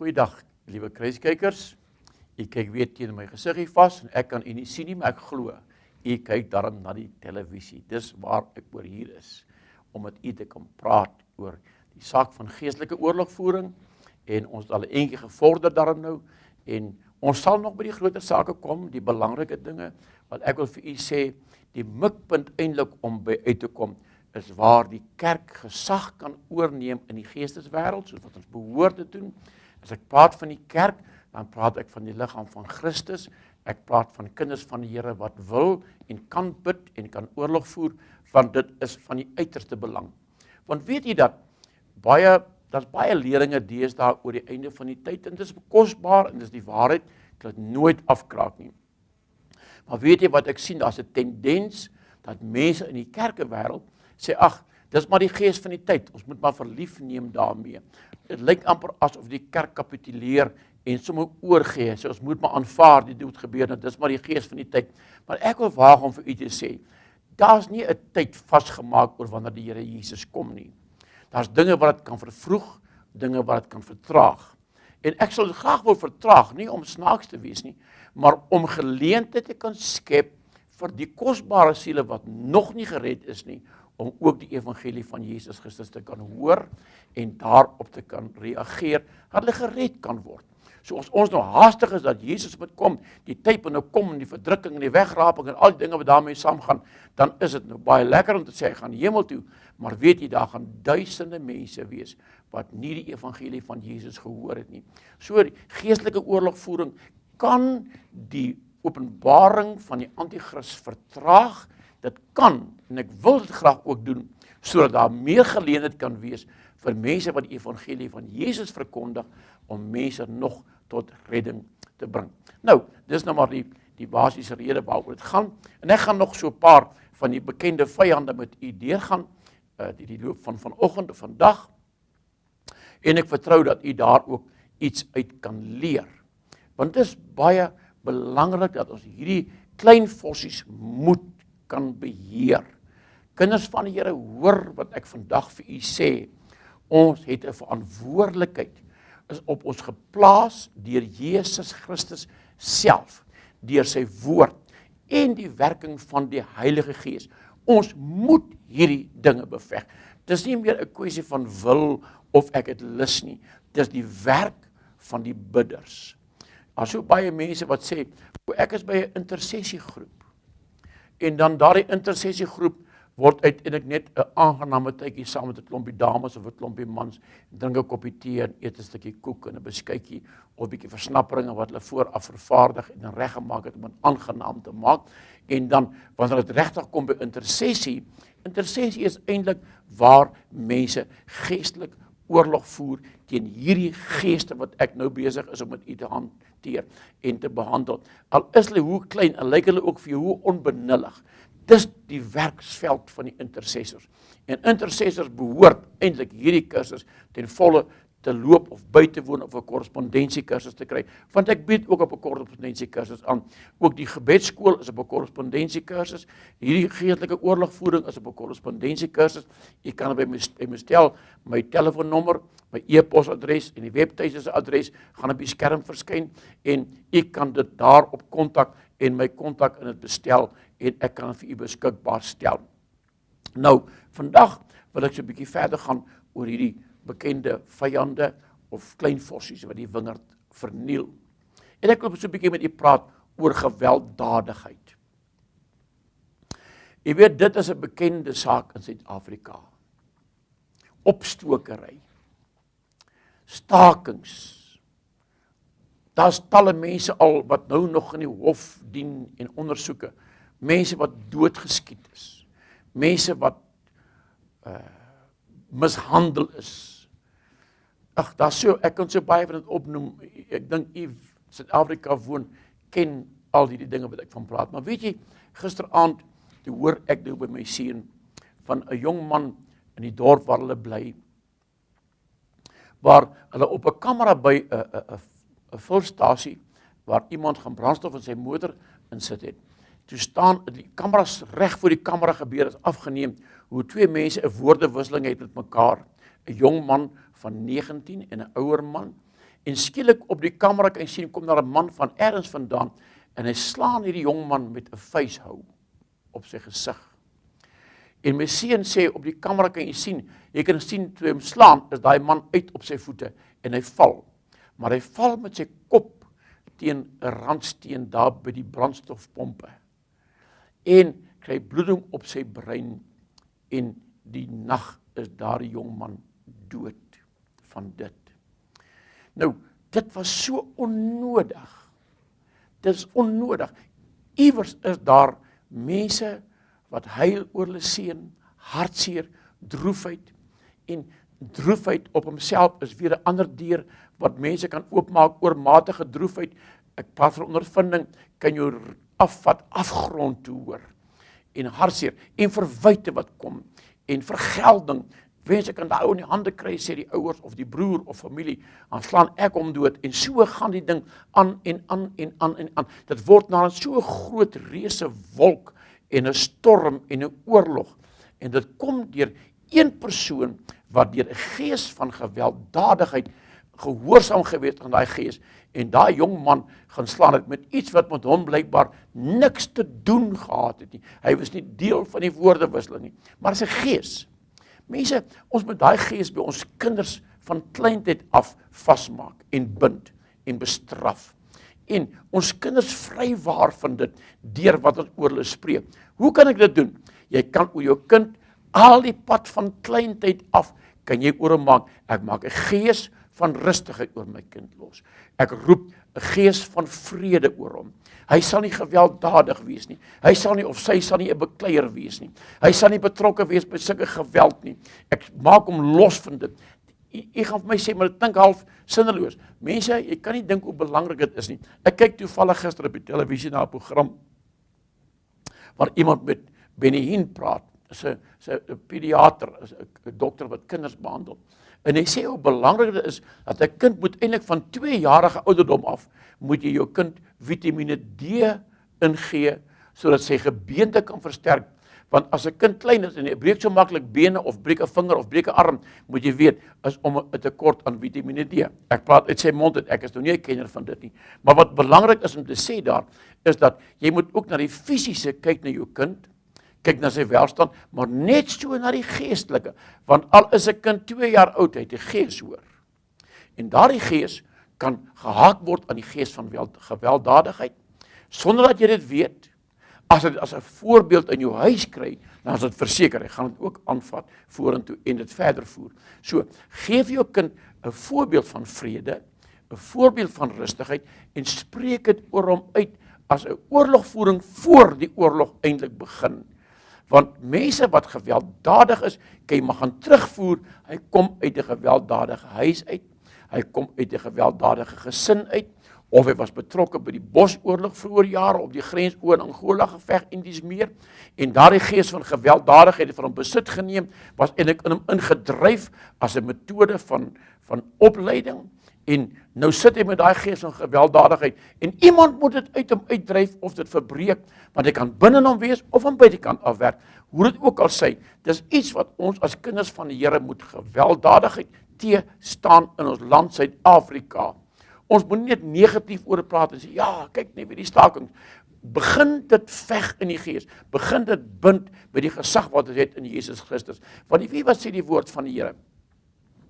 Goeiedag, liewe kruiskykers. U kyk weer teen my gesig hier vas en ek kan u nie sien nie, maar ek glo. U kyk daarom na die televisie. Dis waar ek oor hier is, om met u te kan praat oor die saak van geestelike oorlogvoering en ons het al 'n entjie gevorder daarin nou en ons sal nog by die groter sake kom, die belangrike dinge wat ek wil vir u sê, die mikpunt eintlik om by uit te kom is waar die kerk gesag kan oorneem in die geesteswêreld, soos wat ons behoort te doen. As ek praat van die kerk, dan praat ek van die liggaam van Christus. Ek praat van kinders van die Here wat wil en kan bid en kan oorlog voer, want dit is van die uiterste belang. Want weet jy dat daar's baie leringe deesdae oor die einde van die tyd en dit is kosbaar en dit is die waarheid, ek wil dit nooit afkraak nie. Maar weet jy wat ek sien, daar's 'n tendens dat mense in die kerkewêreld sê, ag, dis maar die gees van die tyd, ons moet maar verlief neem daarmee. Dit lyk amper asof die kerk kapituleer en sommer oorgee, so ons moet maar aanvaar, dit moet gebeur, nou dis maar die gees van die tyd. Maar ek wil waag om vir u te sê, daar's nie 'n tyd vasgemaak oor wanneer die Here Jesus kom nie. Daar's dinge wat dit kan vervroeg, dinge wat dit kan vertraag. En ek sal graag wil vertraag, nie om snaaks te wees nie, maar om geleenthede te kan skep vir die kosbare siele wat nog nie gered is nie, om ook die evangelie van Jesus Christus te kan hoor en daarop te kan reageer, dat hulle gered kan word. So as ons nou haastig is dat Jesus moet kom, die tyd moet nou kom en die verdrukking en die wegraping en al die dinge wat daarmee saamgaan, dan is dit nou baie lekker om te sê, ek gaan hemel toe, maar weet jy, daar gaan duisende mense wees wat nie die evangelie van Jesus gehoor het nie. So die geestelike oorlogvoering kan die openbaring van die antichrist vertraag. Dit kan, en ek wil dit graag ook doen, sodat daar meer geleentheid kan wees vir mense wat die evangelie van Jesus verkondig, om mense nog tot redding te bring. Nou, dis nou maar die basiese rede waaroor dit gaan, en ek gaan nog so 'n paar van die bekende vyande met u deurgaan, die loop van vanoggend of vandag, en ek vertrou dat u daar ook iets uit kan leer. Want dit is baie belangrik dat ons hierdie klein vossies moet kan beheer. Kinders van die Here, hoor wat ek vandag vir u sê. Ons het 'n verantwoordelikheid, is op ons geplaas deur Jesus Christus self, deur sy woord en die werking van die Heilige Gees. Ons moet hierdie dinge beveg. Dis nie meer 'n kwessie van wil of ek het lus nie. Dis die werk van die bidders. Daar's so baie mense wat sê, ek is by 'n intersessiegroep. En dan daardie intersessiegroep word uiteindelik net 'n aangename tydjie saam met 'n klompie dames of 'n klompie mans, drink 'n koppie tee en eet 'n stukkie koek en 'n beskuitjie of 'n bietjie versnapperinge wat hulle vooraf vervaardig en dan reggemaak het om dit aangenaam te maak. En dan wanneer dit regtig kom by intersessie is eintlik waar mense geestelik oorlog voer teen hierdie geeste wat ek nou besig is om met u te hanteer en te behandel. Al is hulle hoe klein en lyk hulle ook vir jou hoe onbenullig. Dis die werksveld van die intercessors. En intercessors behoort eintlik hierdie kursus ten volle te loop of by te woon of 'n korrespondensiekursus te kry, want ek bied ook op 'n korrespondensiekursus aan. Ook die gebedsskool is op 'n korrespondensiekursus. Hierdie geestelike oorlogvoering is op 'n korrespondensiekursus. Jy kan by my stel, my telefoonnommer, my e-posadres en die webtuiste se adres gaan op die skerm verskyn en u kan dit daarop kontak en my kontak in dit bestel en ek kan vir u beskikbaar stel. Nou, vandag wil ek so 'n bietjie verder gaan oor hierdie bekende vyande of klein vossies wat die wingerd verniel. En ek wil so 'n bietjie met u praat oor gewelddadigheid. Jy weet, dit is 'n bekende saak in Suid-Afrika. Opstokery, stakings. Daar's talle mense al wat nou nog in die hof dien en ondersoeke. Mense wat doodgeskiet is. Mense wat mishandel is. Ag, daar's so, ek kan so baie van dit opnoem. Ek dink u Suid-Afrika woon, ken al die dinge wat ek van praat. Maar weet jy, gisteraand toe hoor ek nou by my seun van 'n jong man in die dorp waar hulle bly, waar hulle op 'n kamera by 'n vulstasie waar iemand gaan brandstof in sy motor insit het. Toe staan die kameras reg voor die kamera gebeur is afgeneem hoe twee mense 'n woordewisseling het met mekaar. 'n jong man van 19 en 'n ouer man En skielik op die kamera kan jy sien, kom daar 'n man van ergens vandaan, en hy slaan hierdie jong man met 'n vuishou op sy gesig. En my seun sê, op die kamera kan jy sien, jy kan sien, toe hy hom slaan, is daai man uit op sy voete, en hy val. Maar hy val met sy kop teen 'n randsteen daar by die brandstofpompe. En kry bloeding op sy brein, en die nag is daardie jong man dood van dit. Nou, dit was so onnodig. Dit is onnodig. Iewers is daar mense wat huil oor hulle seun, hartseer, droefheid, en droefheid op homself is weer 'n ander deur wat mense kan oopmaak, oormatige droefheid. Ek praat van ondervinding, kan jou afvat afgrond toe hoor. En hartseer, en verwyte wat kom, en vergelding. Mense kan daai ou in die hande kry, sê die ouers of die broer of familie, dan slaan ek hom dood, en so gaan die ding aan en aan en aan en aan. Dit word na so 'n groot reuse wolk en 'n storm en 'n oorlog. En dit kom deur een persoon wat deur 'n gees van gewelddadigheid gehoorsaam gewees aan daai gees, en daai jong man gaan slaan het met iets wat met hom blykbaar niks te doen gehad het nie. Hy was nie deel van die woordewisseling nie, maar is 'n gees. Mense, ons moet daai gees by ons kinders van kleintyd af vasmaak en bind en bestraf. En ons kinders vrywaar van dit deur wat ons oor hulle spreek. Hoe kan ek dit doen? Jy kan oor jou kind al die pad van kleintyd af kan jy oor hom maak. Ek maak 'n gees van rustigheid oor my kind los. Ek roep 'n gees van vrede oor hom. Hy sal nie gewelddadig wees nie. Hy sal nie of sy sal nie 'n bekleier wees nie. Hy sal nie betrokke wees by sulke geweld nie. Ek maak hom los van dit. Jy gaan vir my sê, maar dit klink half sinneloos. Mense, jy kan nie dink hoe belangrik dit is nie. Ek kyk toevallig gister op die televisie na 'n program waar iemand met Benny Hinn praat. Sy 'n pediater, 'n dokter wat kinders behandel. En hy sê hoe belangrik dit is dat 'n kind moet eintlik van 2-jarige ouderdom af moet jy jou kind Vitamiene D ingee sodat sy gebeente kan versterk. Want as 'n kind klein is en hy breek so maklik bene of breek 'n vinger of breek 'n arm, moet jy weet is om 'n tekort aan Vitamiene D. Ek praat uit sy mond uit, ek is nou nie 'n kenner van dit nie. Maar wat belangrik is om te sê daar is dat jy moet ook na die fisiese kyk na jou kind. Kyk na sy welstand, maar net so na die geestelike, want al is 'n kind 2 jaar oud, hy het 'n gees hoor. En daardie gees kan gehaak word aan die gees van gewelddadigheid, sonder dat jy dit weet. As jy dit as 'n voorbeeld in jou huis kry, dan is dit verseker, hy gaan dit ook aanvat vorentoe en dit verder voer. So, geef jou kind 'n voorbeeld van vrede, 'n voorbeeld van rustigheid, en spreek dit oor hom uit as 'n oorlogvoering voor die oorlog eintlik begin. Want mense wat gewelddadig is, kan jy maar gaan terugvoer, hy kom uit 'n gewelddadige huis uit, hy kom uit 'n gewelddadige gesin uit, of hy was betrokke by die Bosoorlog vroeër jare op die grens oor Angola geveg en dis meer, en daardie gees van gewelddadigheid het van hom besit geneem, was eintlik in hom ingedryf as 'n metode van opleiding, en nou sit hy met daai gees van gewelddadigheid, en iemand moet dit uit hom uitdryf of dit verbreek, want hy kan binne hom wees of aan buitekant afwerk. Hoe dit ook al sê, dis iets wat ons as kinders van die Here moet gewelddadigheid teestaan in ons land Suid-Afrika. Ons moet nie net negatief oor praat en sê, ja, kyk net wie die staking. Begin dit veg in die gees, begin dit bind by die gesag wat ons het in Jesus Christus. Want wie wat sê die woord van die Here?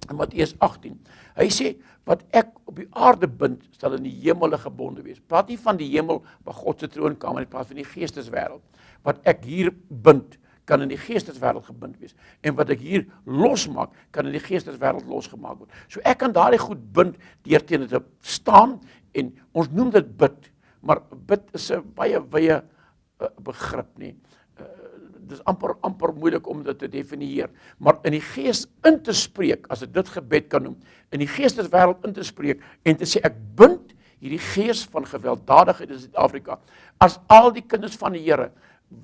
In Matteus 18, hy sê, wat ek op die aarde bind, sal in die hemele gebonde wees. Praat nie van die hemel, waar God se troonkamer, hy praat van die geesteswêreld. Wat ek hier bind, kan in die geesteswêreld gebind wees. En wat ek hier losmaak, kan in die geesteswêreld losgemaak word. So ek kan daardie goed bind, deur teen dit te staan, en ons noem dit bid, maar bid is 'n baie wye begrip nie. Dit is amper moeilik om dit te definieer, maar in die gees in te spreek, as ek dit gebed kan noem, in die geesteswêreld in te spreek, en te sê, ek bind hierdie gees van gewelddadigheid in Suid-Afrika, as al die kinders van die Here,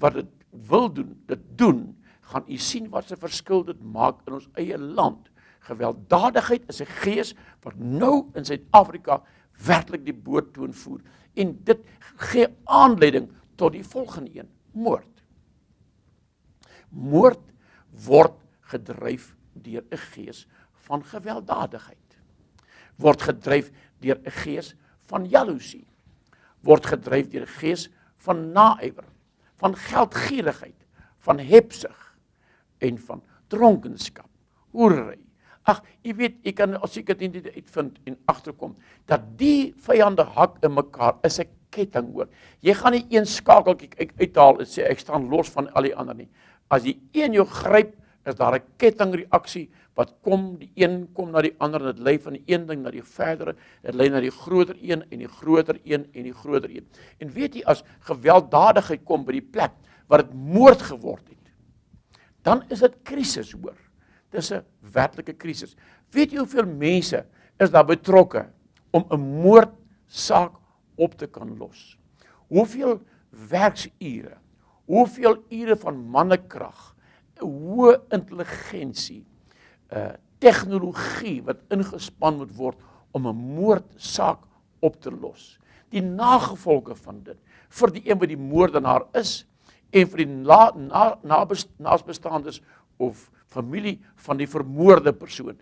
wat dit wil doen, dit doen, gaan u sien wat 'n verskil dit maak in ons eie land. Gewelddadigheid is 'n gees wat nou in Suid-Afrika werklik die boottoon voer, en dit gee aanleiding tot die volgende een, moord. Moord word gedryf deur 'n gees van gewelddadigheid. word gedryf deur 'n gees van jaloesie, word gedryf deur 'n gees van naaiwer, van geldgierigheid, van hebsug en van dronkenskap, hoerery. Ag, jy weet, jy kan as ek dit nie uitvind en agterkom, dat die vyande hak in mekaar, is 'n ketting hoor. Jy gaan nie een skakeltjie uithaal en sê, ek staan los van al die ander nie. As die een jou gryp, is daar 'n kettingreaksie, wat kom, die een kom na die ander, en dit lei van die een ding na die verdere, dit lei na die groter een, en die groter een, en die groter een. En weet jy, as gewelddadigheid kom by die plek, waar dit moord geword het, dan is dit krisis hoor. Dis 'n werklike krisis. Weet jy hoeveel mense is daar betrokke om 'n moordsaak op te kan los? Hoeveel werksure, hoeveel ure van mannekrag, hoë intelligensie, tegnologie wat ingespan moet word om 'n moordsaak op te los. Die nagevolge van dit, vir die een wat die moordenaar is, en vir die naasbestaandes of familie van die vermoorde persoon.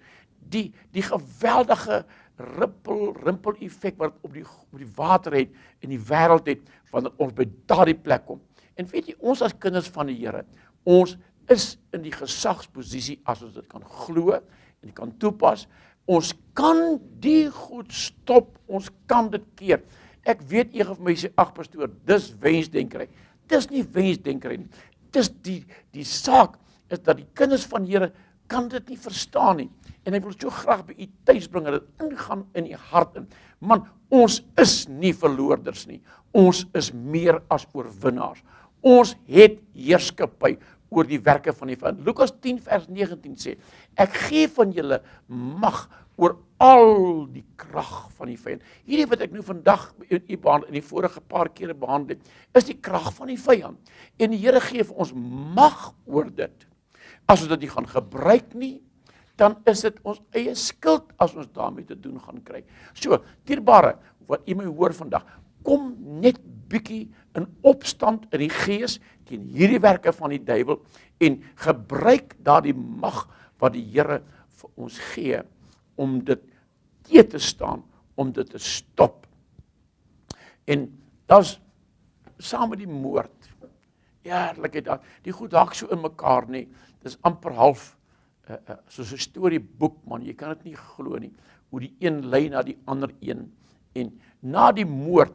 Die geweldige rimpel effek wat op die water het en die wêreld het, wanneer ons by daardie plek kom. En weet jy, ons as kinders van die Here, ons is in die gesagsposisie as ons dit kan glo en kan toepas. Ons kan die goed stop, ons kan dit keer. Ek weet een van my sê, ag pastoor, dis wensdenkery. Dis nie wensdenkery nie. Dis die saak is dat die kinders van die Here kan dit nie verstaan nie. En ek wil so graag by u tuis bring, dat dit ingaan in u hart in. Man, ons is nie verloorders nie. Ons is meer as oorwinnaars. Ons het heerskappy oor die werke van die vyand. Lukas 10 vers 19 sê, ek gee van julle mag oor al die krag van die vyand. Hierdie wat ek nou vandag in die vorige paar kere behandel het, is die krag van die vyand. En die Here gee vir ons mag oor dit. As ons dit nie gaan gebruik nie, dan is dit ons eie skuld as ons daarmee te doen gaan kry. So, dierbare, wat u my hoor vandag, kom net bietjie in opstand in die gees teen hierdie werke van die duiwel en gebruik daardie mag wat die Here vir ons gee om dit teë te staan, om dit te stop. En das saam met die moord, eerlikheid, die goed hak so in mekaar nie, dis amper half soos 'n storieboek man, jy kan dit nie glo nie, hoe die een lei na die ander een, en na die moord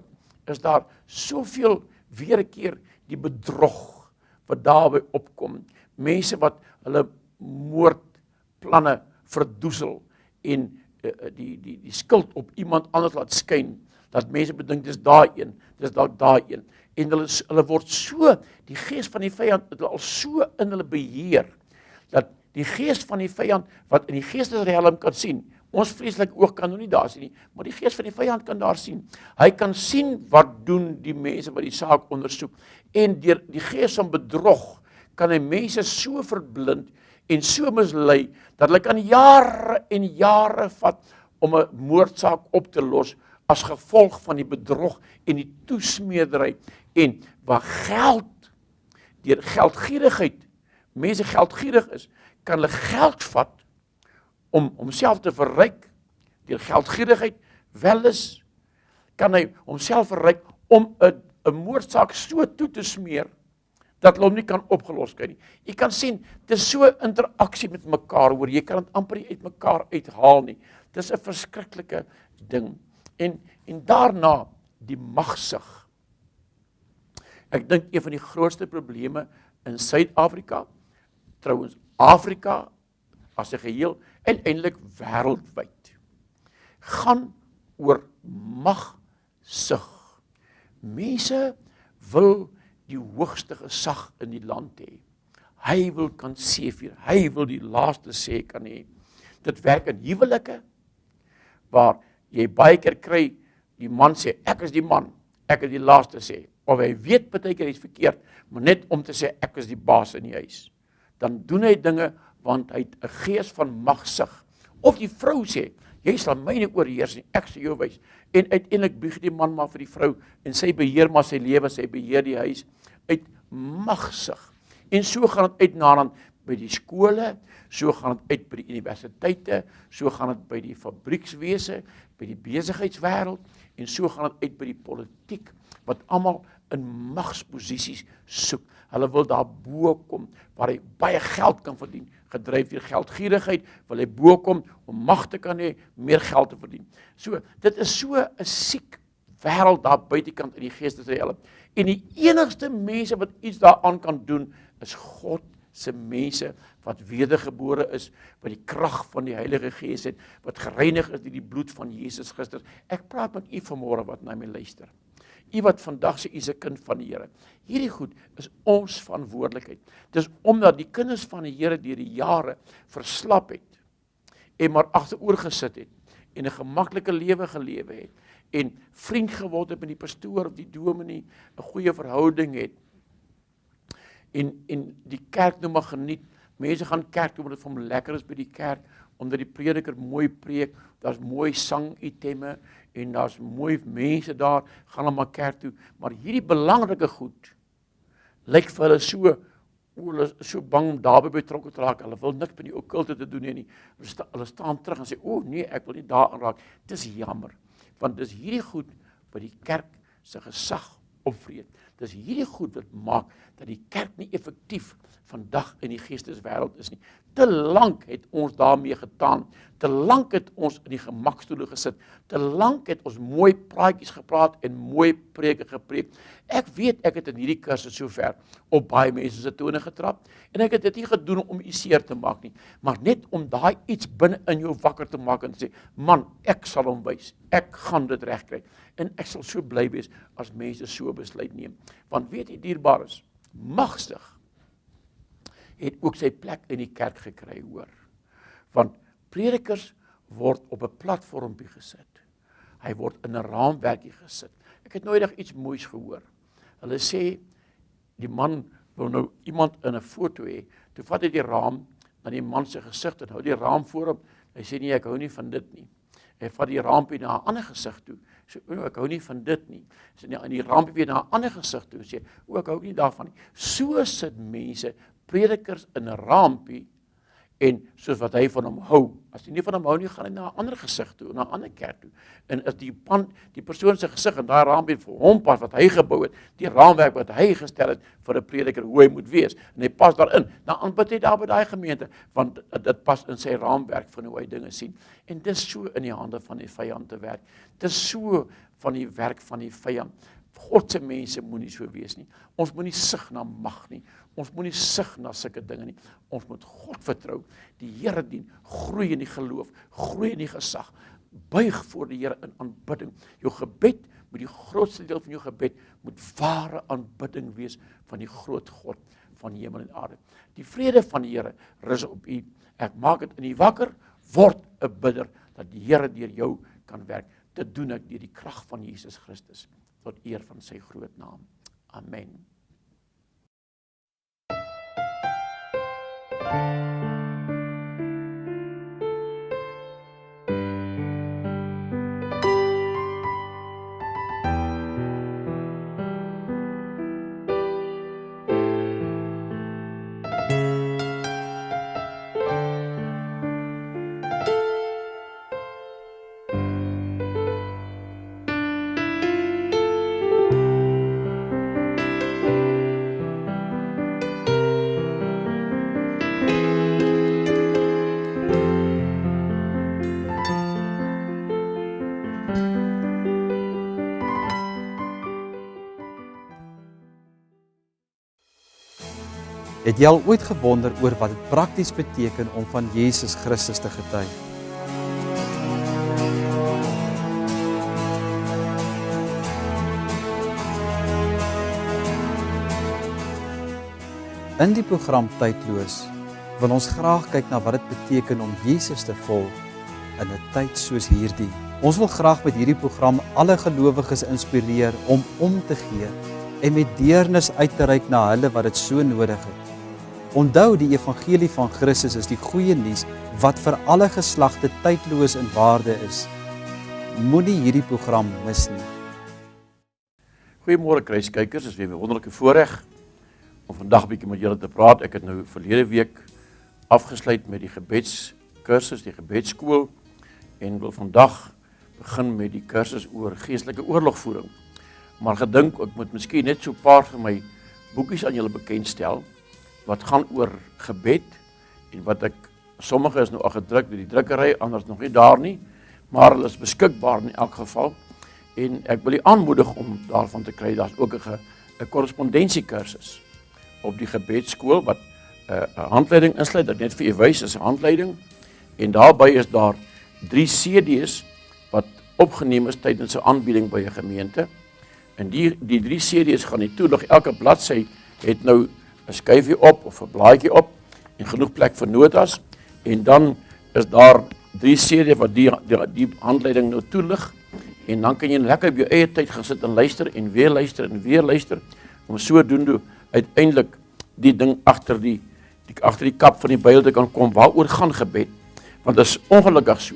is daar soveel weer 'n keer die bedrog wat daarby opkom, mense wat hulle moordplanne verdoesel en die skuld op iemand anders laat skyn, dat mense bedink dis daai een, dis dalk daai een, en hulle word so, die gees van die vyand het al so in hulle beheer, dat die gees van die vyand, wat in die geestesriem kan sien, ons vreeslike oog kan nou nie daar sien nie, maar die gees van die vyand kan daar sien. Hy kan sien wat doen die mense wat die saak ondersoek, en deur die gees van bedrog kan hy mense so verblind en so mislei, dat hulle kan jare en jare vat om 'n moordsaak op te los, as gevolg van die bedrog en die toesmeedery, en waar geld, deur geldgierigheid, mense geldgierig is, kan hulle geld vat, om homself te verryk, deur geldgierigheid, welis, kan hy homself verryk, om 'n moordsaak so toe te smeer, dat hulle hom nie kan opgelos kry nie. Jy kan sien, dit is so interaksie met mekaar, hoor, jy kan dit amper nie uit mekaar uithaal nie. Dit is 'n verskriklike ding. En daarna, die magsig. Ek dink een van die grootste probleme in Suid-Afrika, trouwens Afrika as 'n geheel, en eintlik wêreldwyd, gaan oor magsig. Mense wil die hoogste gesag in die land hê. Hy wil kan seëvier, hy wil die laaste sê kan hê. Dit werk in huwelike, waar jy baie keer kry, die man sê, ek is die man, ek is die laaste sê, of hy weet baie keer iets verkeerd, maar net om te sê, ek is die baas in die huis. Dan doen hy dinge, want hy het 'n gees van magsig. Of die vrou sê, jy sal my nie oorheers nie, ek sal jou wys. En uiteindelik bieg die man maar vir die vrou, en sy beheer maar sy lewe, sy beheer die huis, uit magsig. En so gaan het uit na dan, by die skole, so gaan dit uit by die universiteite, so gaan dit by die fabriekswese, by die besigheidswêreld en so gaan dit uit by die politiek, wat almal in magsposisies soek. Hulle wil daar bo kom, waar hy baie geld kan verdien, gedryf deur geldgierigheid, wil hy bo kom om mag te kan hê, meer geld te verdien. So, dit is so 'n siek wêreld daar buitekant in die geesteswêreld. En die enigste mense wat iets daaraan kan doen, is God se mense wat wedergebore is, wat die krag van die Heilige Gees het, wat gereinig is deur die bloed van Jesus Christus. Ek praat met u vanmôre wat na my luister. U wat vandag sê u is 'n kind van die Here. Hierdie goed is ons verantwoordelikheid. Dis omdat die kinders van die Here deur die jare verslap het en maar agteroor gesit het en 'n gemaklike lewe gelewe het en vriend geword het met die pastoor of die dominee, 'n goeie verhouding het en die kerk nou maar geniet. Mense gaan kerk toe omdat dit vir hom lekker is by die kerk, omdat die prediker mooi preek, daar's mooi sangitemme en daar's mooi mense daar, gaan hulle maar kerk toe. Maar hierdie belangrike goed lyk vir hulle hulle is so bang om daarbey betrokke te raak. Hulle wil niks met die okkulte te doen nie. Hulle staan terug en sê, nee, ek wil nie daaraan raak. Dis jammer, want dis hierdie goed wat die kerk se gesag opvreet. Dis hierdie goed wat maak dat die kerk nie effektief vandag in die geesteswêreld is nie. Te lank het ons daarmee getaan, te lank het ons in die gemakstoele gesit, te lank het ons mooi praatjies gepraat en mooi preke gepreek. Ek weet ek het in hierdie kursus sover op baie mense se tone getrap en ek het dit nie gedoen om u seer te maak nie, maar net om daai iets binne in jou wakker te maak en te sê, man, ek sal hom wys, ek gaan dit regkry en ek sal so bly wees as mense so besluit neem. Want weet jy, dierbares, magstig het ook sy plek in die kerk gekry, hoor. Want predikers word op 'n platformpie gesit. Hy word in 'n raamwerkie gesit. Ek het nooit iets moois gehoor. Hulle sê, die man wil nou iemand in 'n foto hê. Toe vat hy die raam na die man se gesig en hou die raam voor hom. Hy sê, nee, ek hou nie van dit nie. Hy vat die raampie na 'n ander gesig toe. Sê, ek hou nie van dit nie. Sê, nee, en die raampie weer na 'n ander gesig toe. Sê, ek hou nie daarvan nie. So sit mense, predikers in 'n raampie en soos wat hy van hom hou. As hy nie van hom hou nie, gaan hy na 'n ander gesig toe, na 'n ander kerk toe. En as die persoon se gesig in daai raampie vir hom pas wat hy gebou het, die raamwerk wat hy gestel het vir 'n prediker hoe hy moet wees, en hy pas daarin, dan aanbid hy daar by daai gemeente, want dit pas in sy raamwerk van hoe hy dinge sien. En dis so in die hande van die vyand te werk. Dis so van die werk van die vyand. God se mense moenie so wees nie. Ons moenie sug na mag nie. Ons moenie sug na sulke dinge nie. Ons moet God vertrou, die Here dien, groei in die geloof, groei in die gesag, buig voor die Here in aanbidding. Jou gebed moet die grootste deel van jou gebed moet ware aanbidding wees van die groot God van hemel en aarde. Die vrede van die Here rus op u. Ek maak dit in u wakker, word 'n bidder dat die Here deur jou kan werk. Dit doen ek deur die krag van Jesus Christus tot eer van sy groot naam. Amen. Het jy al ooit gewonder oor wat dit prakties beteken om van Jesus Christus te getuig? In die program Tydloos wil ons graag kyk na wat dit beteken om Jesus te volg in 'n tyd soos hierdie. Ons wil graag met hierdie program alle gelowiges inspireer om te gee en met deernis uit te reik na hulle wat dit so nodig het. Onthou, die evangelie van Christus is die goeie nuus wat vir alle geslagte tydloos in waarde is. Moenie hierdie program mis nie. Goeiemôre kruiskykers, dit is weer 'n wonderlike voorreg om vandag 'n bietjie met julle te praat. Ek het nou verlede week afgesluit met die gebedskursus, die gebedsskool, en wil vandag begin met die kursus oor geestelike oorlogvoering. Maar gedink, ek moet miskien net so 'n paar van my boekies aan julle bekendstel, wat gaan oor gebed, en wat sommige is nou al gedruk deur die drukkery, anders nog nie daar nie, maar hulle is beskikbaar in elk geval, en ek wil u aanmoedig om daarvan te kry. Daar's ook 'n korrespondensiekursus op die gebedsskool, wat 'n handleiding insluit, dat net vir u wys is 'n handleiding, en daarbey is daar 3 CD's, wat opgeneem is tydens 'n aanbieding by 'n gemeente, en die 3 CD's gaan nie toe, nog elke bladsy het nou 'n skyfie op, of 'n blaadjie op, en genoeg plek vir notas, en dan is daar 3 CD's wat die handleiding nou toelig, en dan kan jy lekker op jou eie tyd gaan sit en luister, en weer luister, om sodoende uiteindelik die ding agter die kap van die Bybel te kan kom, waaroor gaan gebed, want dit is ongelukkig so,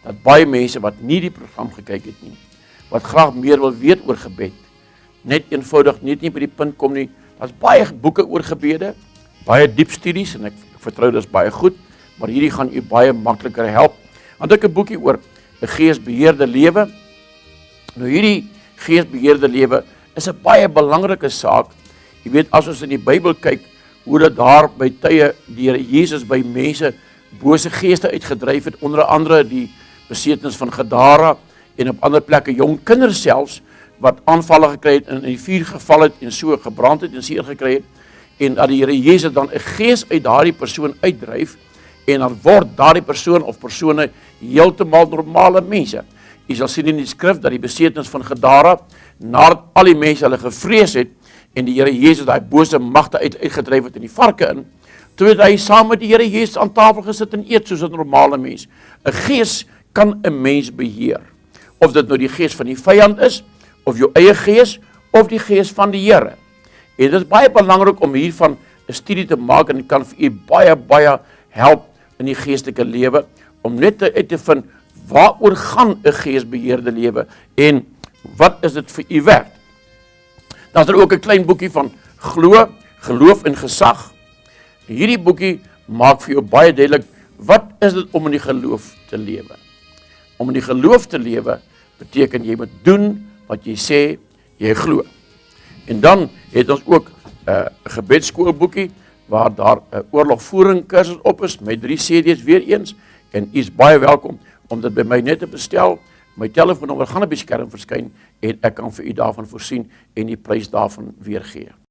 dat baie mense wat nie die program gekyk het nie, wat graag meer wil weet oor gebed, net eenvoudig nie by die punt kom nie. Daar's baie boeke oor gebede, baie diep studies, en ek vertrou dit is baie goed, maar hierdie gaan u baie makliker help. Want ek 'n boekie oor 'n geesbeheerde lewe. Nou hierdie geesbeheerde lewe is 'n baie belangrike saak. Jy weet, as ons in die Bybel kyk, hoe dat daar by tye die Here Jesus by mense bose geeste uitgedryf het, onder andere die besetens van Gadara, en op ander plekke jong kinders selfs, wat aanvalle gekry het, en in die vuur geval het, en so gebrand het, en seer gekry het, en dat die Here Jesus dan 'n gees uit daardie persoon uitdryf, en dan word daardie persoon of persone heeltemal normale mense. Jy sal sien in die skrif, dat die besetens van Gadara, nadat al die mense hulle gevrees het, en die Here Jesus daai bose magte uitgedryf het in die varke in, toe het hy saam met die Here Jesus aan tafel gesit en eet soos 'n normale mens. 'n Gees kan 'n mens beheer, of dit nou die gees van die vyand is, of jou eie gees, of die gees van die Here. En dit is baie belangrik om hiervan 'n studie te maak, en dit kan vir u baie help in die geestelike lewe, om net uit te vind, waaroor gaan 'n geesbeheerde lewe, en wat is dit vir u werd? Dan is daar ook 'n klein boekie van geloof en gesag. Hierdie boekie maak vir jou baie duidelik, wat is dit om in die geloof te lewe? Om in die geloof te lewe, beteken jy moet doen wat jy sê jy glo. En dan het ons ook 'n gebedskoolboekie, waar daar 'n oorlogvoering kursus op is, met 3 CD's weer eens, en u is baie welkom om dit by my net te bestel. My telefoonnommer gaan op die skerm verskyn, en ek kan vir u daarvan voorsien, en die prys daarvan weergee.